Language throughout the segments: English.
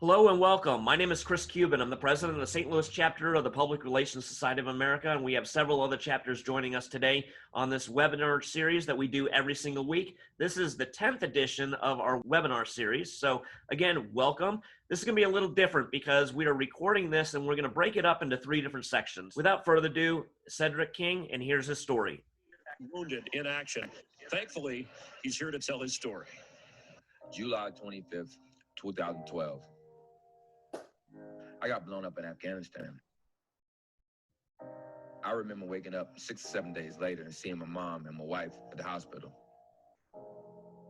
Hello and welcome. My name is Chris Cuban. I'm the president of the St. Louis chapter of the Public Relations Society of America, and we have several other chapters joining us today on this webinar series that we do every single week. This is the 10th edition of our webinar series. So again, welcome. This is going to be a little different because we are recording this and we're going to break it up into 3 different sections. Without further ado, Cedric King, and here's his story. Wounded in action. Thankfully, he's here to tell his story. July 25th, 2012. I got blown up in Afghanistan. I remember waking up 6 or 7 days later and seeing my mom and my wife at the hospital.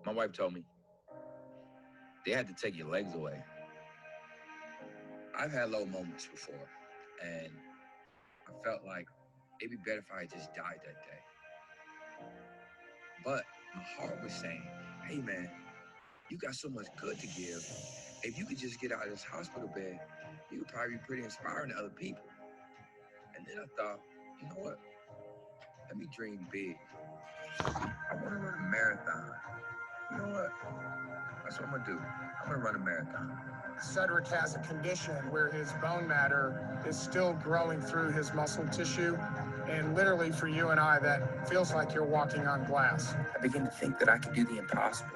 My wife told me, they had to take your legs away. I've had low moments before, and I felt like it'd be better if I had just died that day. But my heart was saying, hey man, you got so much good to give. If you could just get out of this hospital bed, you would probably be pretty inspiring to other people. And then I thought, you know what? Let me dream big. I want to run a marathon. You know what? That's what I'm going to do. I'm going to run a marathon. Cedric has a condition where his bone matter is still growing through his muscle tissue. And literally for you and I, that feels like you're walking on glass. I began to think that I could do the impossible.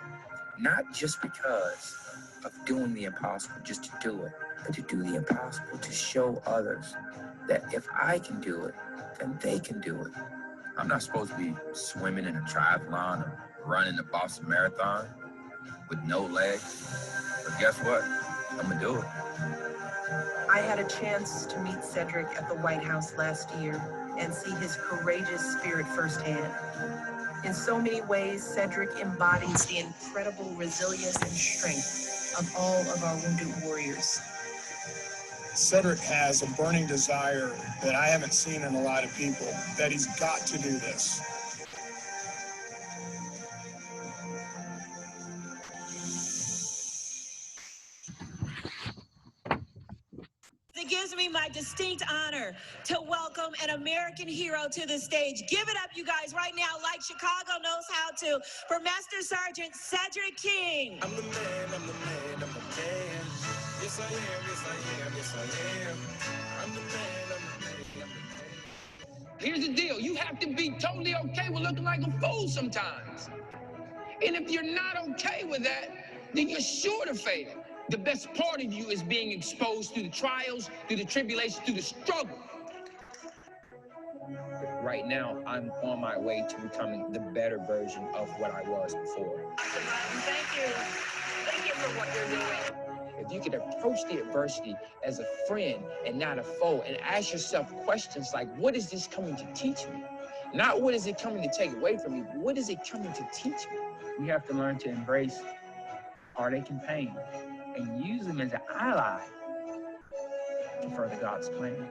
Not just because of doing the impossible, just to do it, but to do the impossible, to show others that if I can do it, then they can do it. I'm not supposed to be swimming in a triathlon or running the Boston Marathon with no legs, but guess what? I'm gonna do it. I had a chance to meet Cedric at the White House last year and see his courageous spirit firsthand. In so many ways, Cedric embodies the incredible resilience and strength of all of our wounded warriors. Cedric has a burning desire that I haven't seen in a lot of people, that he's got to do this. It gives me my distinct honor to welcome an American hero to the stage. Give it up, you guys, right now, like Chicago knows how to, for Master Sergeant Cedric King. I'm the man, I'm the man, I'm the man. Yes, I am, yes, I am, yes, I am. I'm the man, I'm the man, I'm the man. Here's the deal. You have to be totally okay with looking like a fool sometimes. And if you're not okay with that, then you're sure to fail. The best part of you is being exposed through the trials, through the tribulations, through the struggle. Right now, I'm on my way to becoming the better version of what I was before. Thank you. Thank you for what you're doing. If you could approach the adversity as a friend and not a foe, and ask yourself questions like, what is this coming to teach me? Not what is it coming to take away from me, but what is it coming to teach me? We have to learn to embrace heartache and pain and use them as an ally to further God's plan.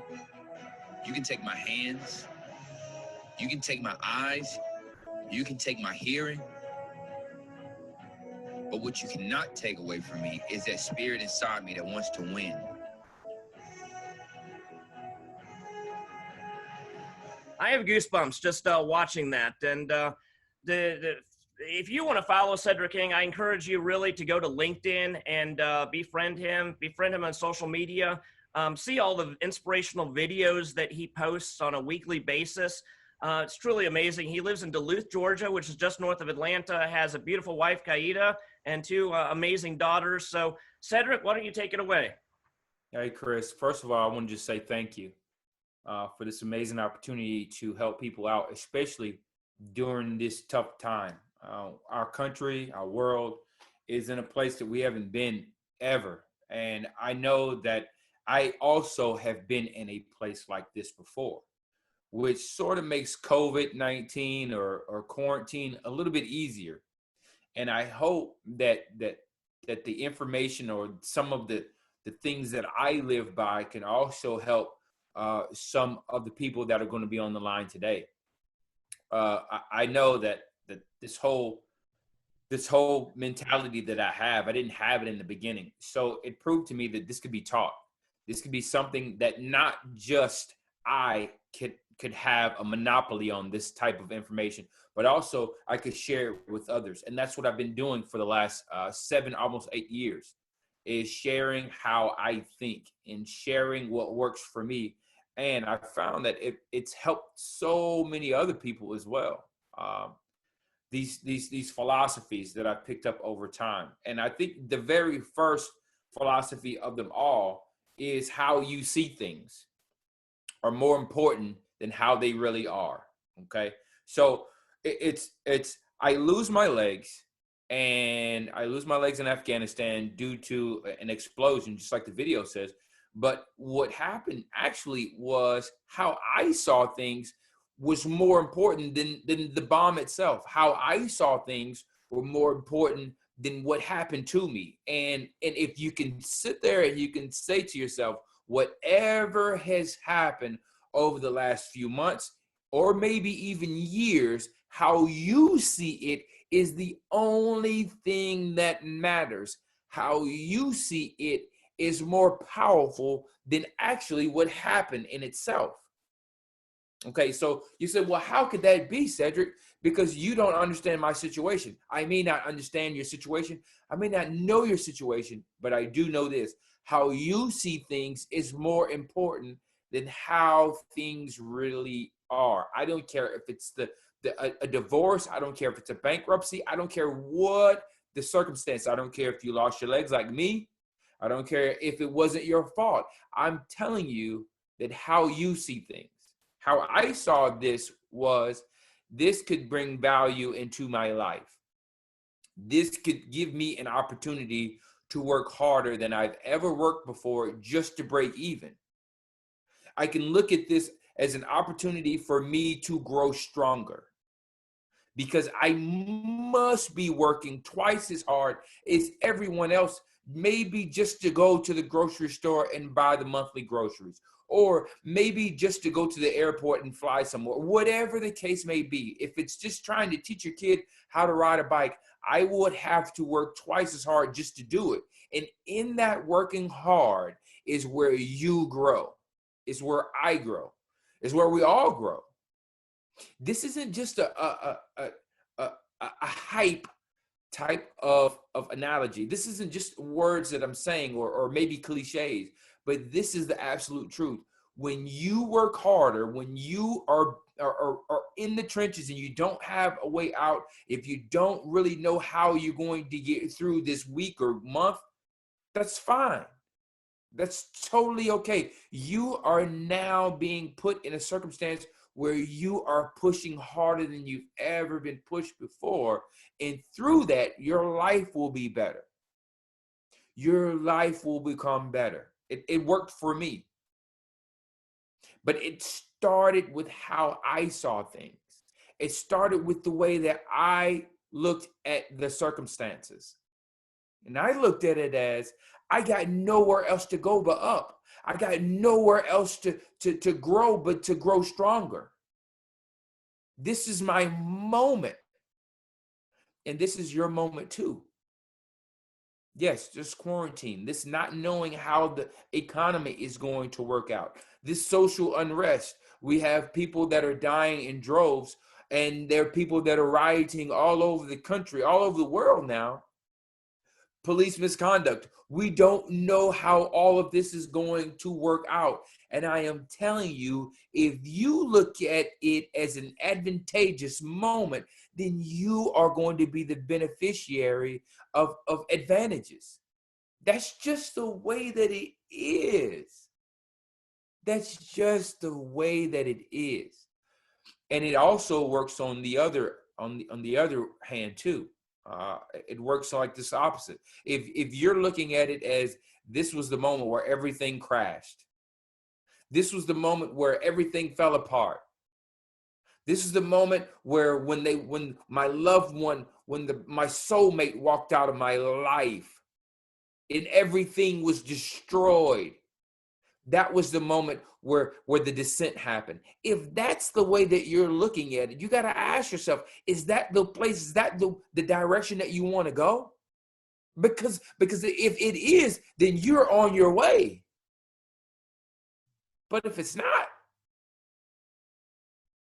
You can take my hands, you can take my eyes, you can take my hearing, but what you cannot take away from me is that spirit inside me that wants to win. I have goosebumps just watching that. And if you want to follow Cedric King, I encourage you really to go to LinkedIn and befriend him on social media. See all the inspirational videos that he posts on a weekly basis. It's truly amazing. He lives in Duluth, Georgia, which is just north of Atlanta, has a beautiful wife, Kaida, and 2 amazing daughters. So, Cedric, why don't you take it away? Hey, Chris. First of all, I want to just say thank you for this amazing opportunity to help people out, especially during this tough time. Our country, our world is in a place that we haven't been ever. And I know that I also have been in a place like this before, which sort of makes COVID-19 or quarantine a little bit easier. And I hope that the information or some of the things that I live by can also help some of the people that are going to be on the line today. I know that this whole mentality that I have, I didn't have it in the beginning. So it proved to me that this could be taught. This could be something that not just I could have a monopoly on this type of information, but also I could share it with others. And that's what I've been doing for the last 7, almost 8 years. is sharing how I think and sharing what works for me. And I found that it's helped so many other people as well. These philosophies that I picked up over time. And I think the very first philosophy of them all is how you see things are more important than how they really are. Okay. So it's I lose my legs, and I lose my legs in Afghanistan due to an explosion, just like the video says. But what happened actually was how I saw things was more important than the bomb itself. How I saw things were more important than what happened to me. And if you can sit there and you can say to yourself, whatever has happened over the last few months, or maybe even years, how you see it is the only thing that matters. How you see it is more powerful than actually what happened in itself. Okay, so you said, well, how could that be, Cedric? Because you don't understand my situation. I may not understand your situation. I may not know your situation, but I do know this. How you see things is more important than how things really are. I don't care if it's a divorce. I don't care if it's a bankruptcy. I don't care what the circumstance. I don't care if you lost your legs like me. I don't care if it wasn't your fault. I'm telling you that how you see things. How I saw this was, this could bring value into my life. This could give me an opportunity to work harder than I've ever worked before just to break even. I can look at this as an opportunity for me to grow stronger, because I must be working twice as hard as everyone else, maybe just to go to the grocery store and buy the monthly groceries, or maybe just to go to the airport and fly somewhere, whatever the case may be. If it's just trying to teach your kid how to ride a bike, I would have to work twice as hard just to do it. And in that working hard is where you grow. It's where I grow. It's where we all grow. This isn't just a hype type of analogy. This isn't just words that I'm saying, or maybe cliches, but this is the absolute truth. When you work harder, when you are in the trenches and you don't have a way out, if you don't really know how you're going to get through this week or month, that's fine. That's totally okay. You are now being put in a circumstance where you are pushing harder than you've ever been pushed before. And through that, your life will be better. Your life will become better. It worked for me. But it started with how I saw things. It started with the way that I looked at the circumstances. And I looked at it as, I got nowhere else to go but up. I got nowhere else to grow but to grow stronger. This is my moment. And this is your moment too. Yes, just quarantine. This not knowing how the economy is going to work out. This social unrest. We have people that are dying in droves, and there are people that are rioting all over the country, all over the world now. Police misconduct. We don't know how all of this is going to work out. And I am telling you, if you look at it as an advantageous moment, then you are going to be the beneficiary of advantages. That's just the way that it is. That's just the way that it is. And it also works on the other hand too. It works like this opposite. If you're looking at it as, this was the moment where everything crashed. This was the moment where everything fell apart. This is the moment where when my loved one, my soulmate walked out of my life and everything was destroyed. That was the moment where the descent happened. If that's the way that you're looking at it, you got to ask yourself, is that the place, is that the direction that you want to go? Because if it is, then you're on your way. But if it's not,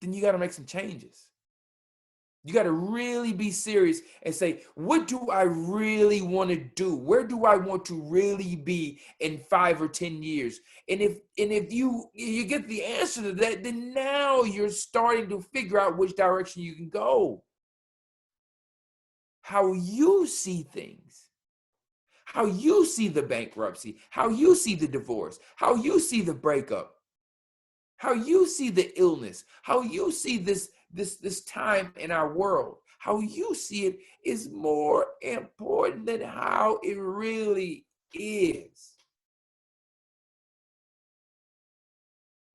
then you got to make some changes. You got to really be serious and say, what do I really want to do? Where do I want to really be in 5 or 10 years? And if you get the answer to that, then now you're starting to figure out which direction you can go. How you see things, how you see the bankruptcy, how you see the divorce, how you see the breakup, how you see the illness, how you see this time in our world, how you see it is more important than how it really is.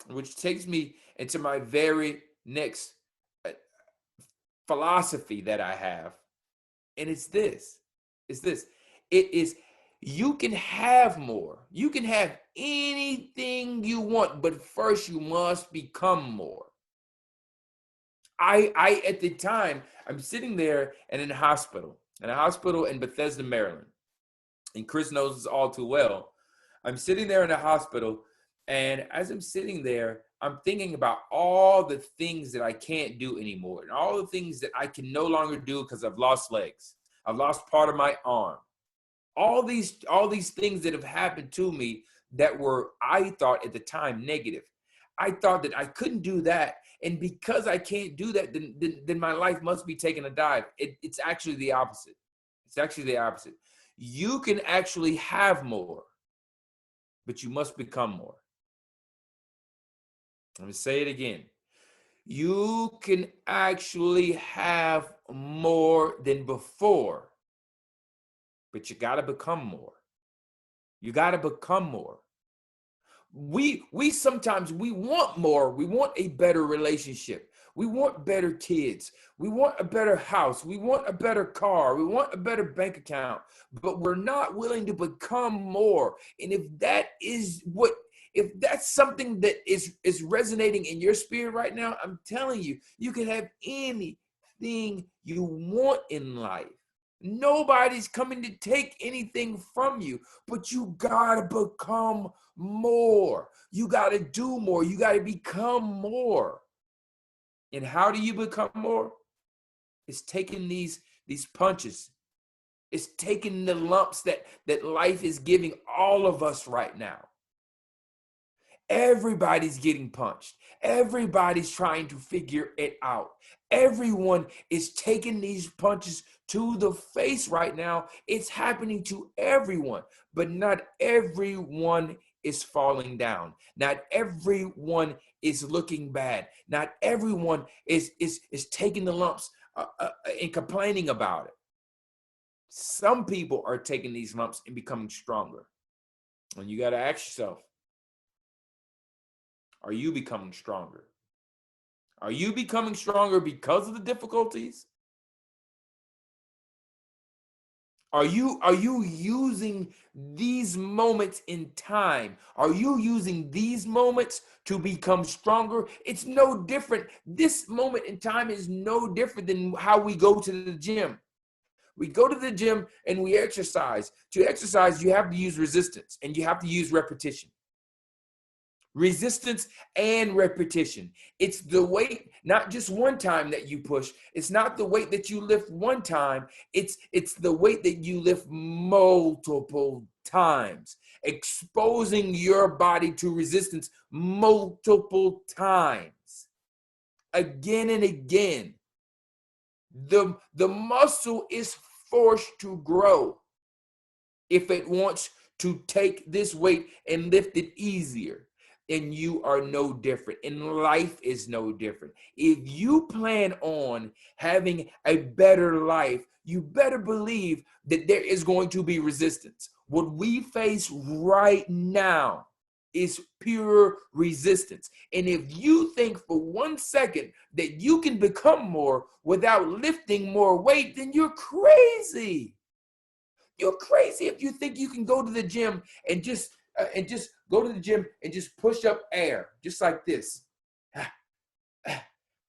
Which takes me into my very next philosophy that I have. And it's this. It is, you can have more. You can have anything you want, but first you must become more. I at the time, I'm sitting there in a hospital in Bethesda, Maryland. And Chris knows this all too well. I'm sitting there in a hospital, and as I'm sitting there, I'm thinking about all the things that I can't do anymore, and all the things that I can no longer do because I've lost legs. I've lost part of my arm. All these things that have happened to me that were, I thought at the time, negative. I thought that I couldn't do that. And because I can't do that, then my life must be taking a dive. It's actually the opposite. It's actually the opposite. You can actually have more, but you must become more. Let me say it again. You can actually have more than before, but you got to become more. You got to become more. We sometimes we want more. We want a better relationship. We want better kids. We want a better house. We want a better car. We want a better bank account, but we're not willing to become more. And if that's something that is resonating in your spirit right now, I'm telling you, you can have anything you want in life. Nobody's coming to take anything from you, but you gotta become more. You gotta do more. You gotta become more. And how do you become more? It's taking these punches. It's taking the lumps that life is giving all of us right now. Everybody's getting punched. Everybody's trying to figure it out. Everyone is taking these punches to the face right now. It's happening to everyone, but not everyone is falling down. Not everyone is looking bad. Not everyone is taking the lumps and complaining about it. Some people are taking these lumps and becoming stronger. And you got to ask yourself, are you becoming stronger? Are you becoming stronger because of the difficulties? Are you using these moments in time? Are you using these moments to become stronger? It's no different. This moment in time is no different than how we go to the gym. We go to the gym and we exercise. To exercise, you have to use resistance and you have to use repetition. Resistance and repetition. It's the weight, not just one time that you push. It's not the weight that you lift one time. It's the weight that you lift multiple times, exposing your body to resistance multiple times, again and again. The muscle is forced to grow if it wants to take this weight and lift it easier. And you are no different, and life is no different. If you plan on having a better life, you better believe that there is going to be resistance. What we face right now is pure resistance. And if you think for 1 second that you can become more without lifting more weight, then you're crazy. You're crazy if you think you can go to the gym and just go to the gym and just push up air, just like this.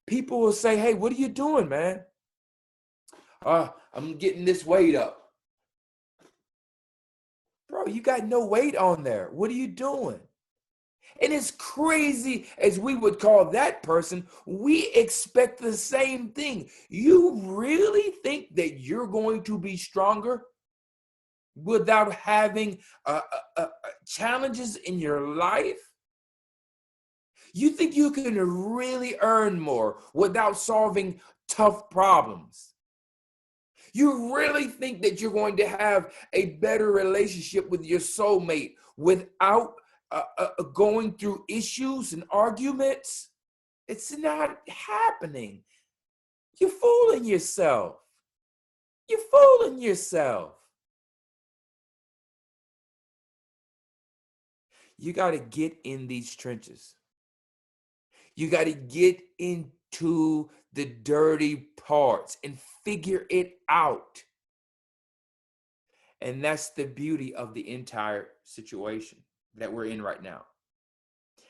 People will say, hey, what are you doing, man? I'm getting this weight up. Bro, you got no weight on there. What are you doing? And as crazy as we would call that person, we expect the same thing. You really think that you're going to be stronger without having challenges in your life? You think you can really earn more without solving tough problems? You really think that you're going to have a better relationship with your soulmate without going through issues and arguments? It's not happening. You're fooling yourself. You're fooling yourself. You got to get in these trenches. You got to get into the dirty parts and figure it out. And that's the beauty of the entire situation that we're in right now.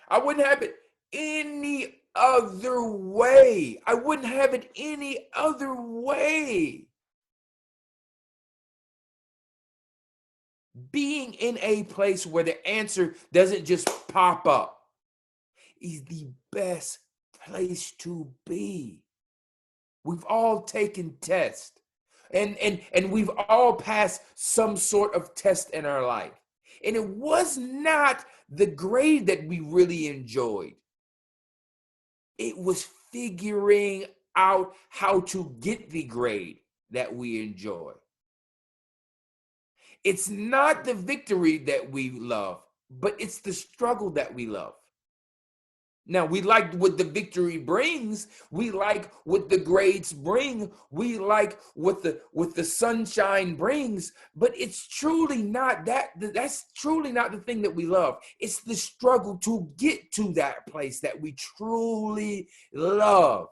I wouldn't have it any other way. I wouldn't have it any other way. Being in a place where the answer doesn't just pop up is the best place to be. We've all taken tests and we've all passed some sort of test in our life. And it was not the grade that we really enjoyed. It was figuring out how to get the grade that we enjoy. It's not the victory that we love, but it's the struggle that we love. Now, we like what the victory brings. We like what the grades bring. We like what the sunshine brings. But it's truly not that. That's truly not the thing that we love. It's the struggle to get to that place that we truly love.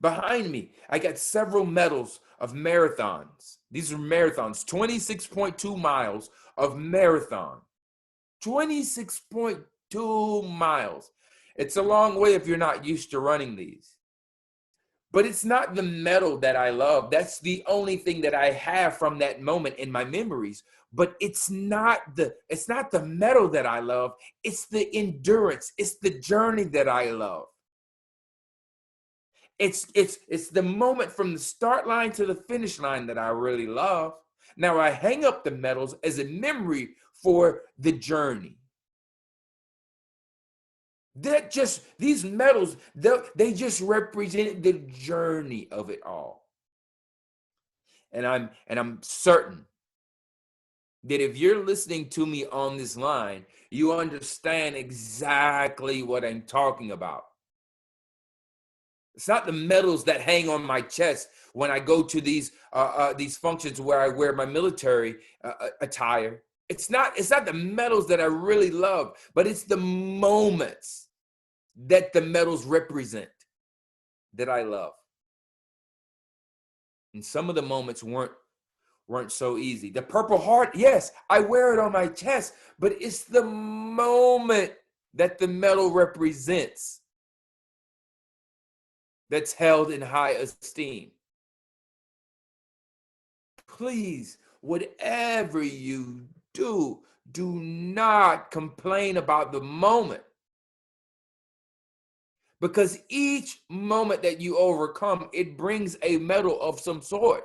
Behind me, I got several medals of marathons. These are marathons, 26.2 miles of marathon. 26.2 miles. It's a long way if you're not used to running these. But it's not the medal that I love. That's the only thing that I have from that moment in my memories. But it's not the medal that I love. It's the endurance. It's the journey that I love. It's the moment from the start line to the finish line that I really love. Now I hang up the medals as a memory for the journey. These medals, they just represent the journey of it all. And I'm certain that if you're listening to me on this line, you understand exactly what I'm talking about. It's not the medals that hang on my chest when I go to these functions where I wear my military attire. It's not the medals that I really love, but it's the moments that the medals represent that I love. And some of the moments weren't so easy. The Purple Heart, yes, I wear it on my chest, but it's the moment that the medal represents that's held in high esteem. Please, whatever you do not complain about the moment. Because each moment that you overcome, it brings a medal of some sort.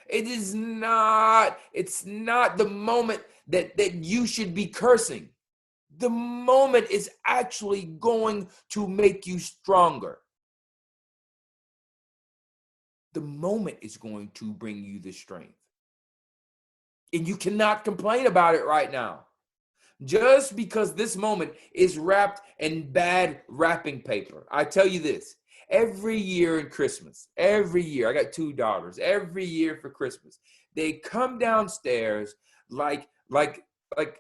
It's not the moment that you should be cursing. The moment is actually going to make you stronger. The moment is going to bring you the strength. And you cannot complain about it right now. Just because this moment is wrapped in bad wrapping paper. I tell you this, every year in Christmas, every year, I got 2 daughters, every year for Christmas, they come downstairs like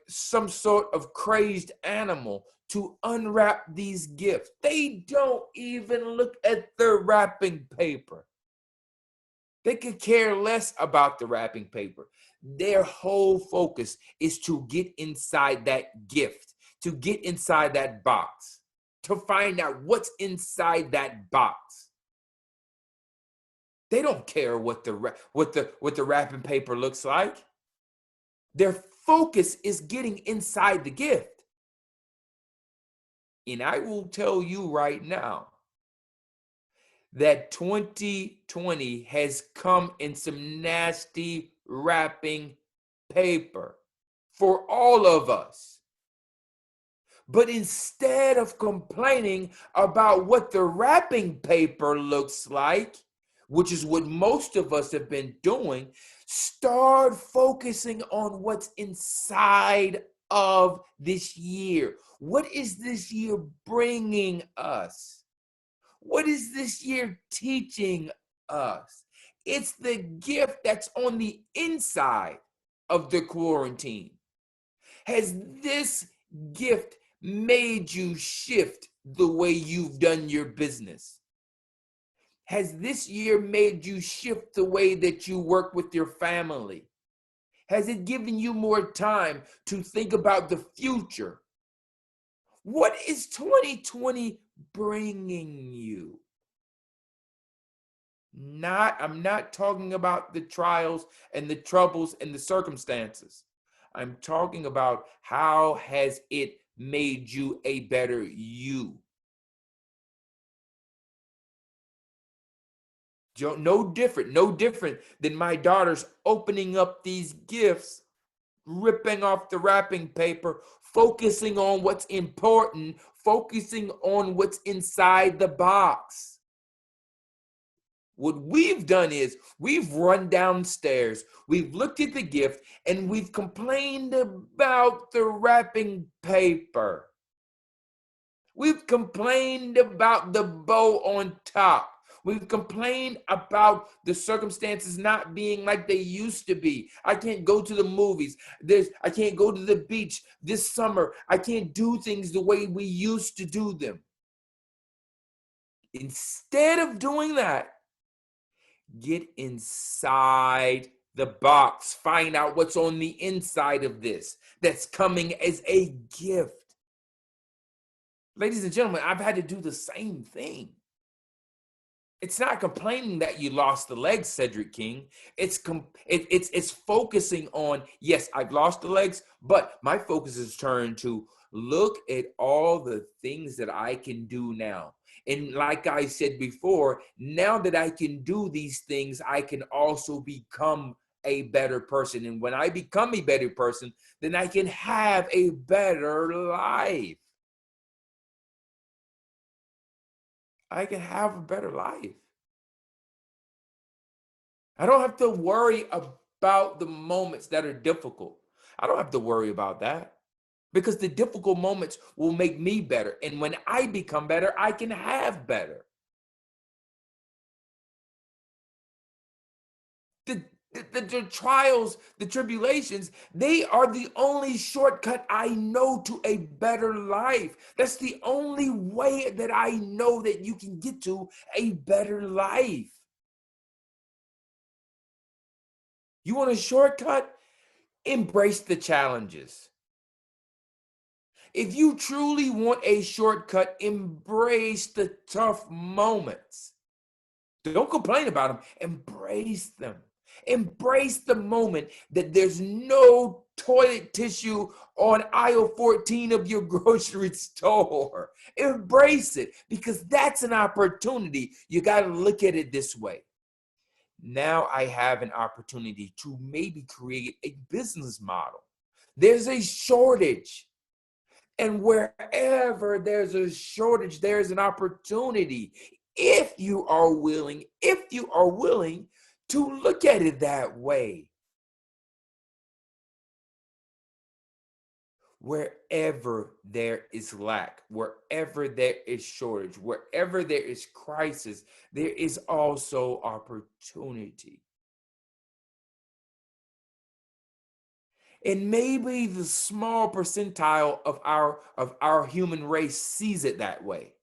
some sort of crazed animal to unwrap these gifts. They don't even look at the wrapping paper. They could care less about the wrapping paper. Their whole focus is to get inside that gift, to get inside that box, to find out what's inside that box. They don't care what the wrapping paper looks like. They're focus is getting inside the gift. And I will tell you right now that 2020 has come in some nasty wrapping paper for all of us. But instead of complaining about what the wrapping paper looks like, which is what most of us have been doing, start focusing on what's inside of this year. What is this year bringing us? What is this year teaching us? It's the gift that's on the inside of the quarantine. Has this gift made you shift the way you've done your business? Has this year made you shift the way that you work with your family? Has it given you more time to think about the future? What is 2020 bringing you? I'm not talking about the trials and the troubles and the circumstances. I'm talking about how has it made you a better you? No different than my daughters opening up these gifts, ripping off the wrapping paper, focusing on what's important, focusing on what's inside the box. What we've done is we've run downstairs, we've looked at the gift, and we've complained about the wrapping paper. We've complained about the bow on top. We've complained about the circumstances not being like they used to be. I can't go to the movies. I can't go to the beach this summer. I can't do things the way we used to do them. Instead of doing that, get inside the box. Find out what's on the inside of this that's coming as a gift. Ladies and gentlemen, I've had to do the same thing. It's not complaining that you lost the legs, Cedric King. It's focusing on, yes, I've lost the legs, but my focus is turned to look at all the things that I can do now. And like I said before, now that I can do these things, I can also become a better person. And when I become a better person, then I can have a better life. I can have a better life. I don't have to worry about the moments that are difficult. I don't have to worry about that because the difficult moments will make me better. And when I become better, I can have better. The trials, the tribulations, they are the only shortcut I know to a better life. That's the only way that I know that you can get to a better life. You want a shortcut? Embrace the challenges. If you truly want a shortcut, embrace the tough moments. Don't complain about them. Embrace them. Embrace the moment that there's no toilet tissue on aisle 14 of your grocery store. Embrace it because that's an opportunity. You got to look at it this way. Now I have an opportunity to maybe create a business model. There's a shortage. And wherever there's a shortage, there's an opportunity. If you are willing to look at it that way. Wherever there is lack, wherever there is shortage, wherever there is crisis, there is also opportunity. And maybe the small percentile of our human race sees it that way.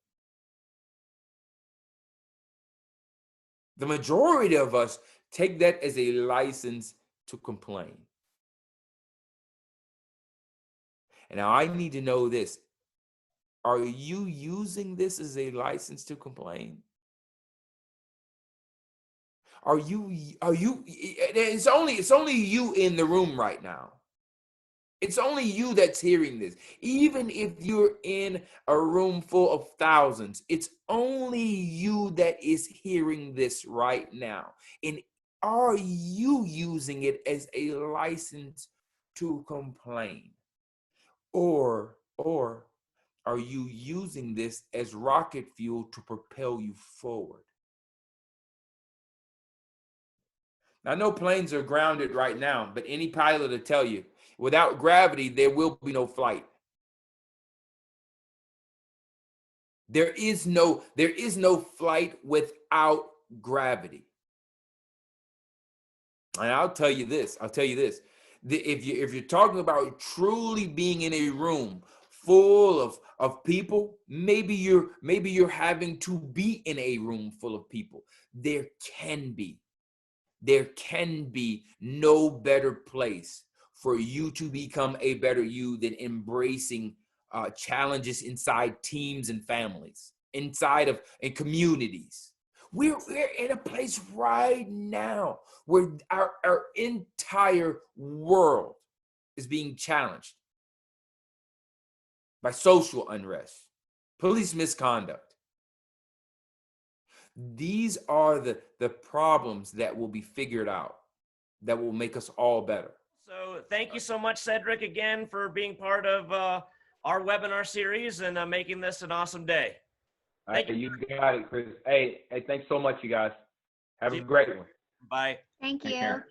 The majority of us take that as a license to complain. And now I need to know this. Are you using this as a license to complain? It's only you in the room right now. It's only you that's hearing this. Even if you're in a room full of thousands, it's only you that is hearing this right now. And are you using it as a license to complain? Or are you using this as rocket fuel to propel you forward? I know planes are grounded right now, but any pilot will tell you, without gravity, there will be no flight. There is no flight without gravity. And I'll tell you this. If you're talking about truly being in a room full of people, maybe you're having to be in a room full of people. There can be no better place for you to become a better you than embracing challenges inside teams and families, inside of and communities. We're in a place right now where our entire world is being challenged by social unrest, police misconduct. These are the problems that will be figured out that will make us all better. So thank you so much, Cedric, again, for being part of our webinar series and making this an awesome day. Thank you. You got it, Chris. Hey, thanks so much, you guys. Have a great one. Bye. Thank Take you. care.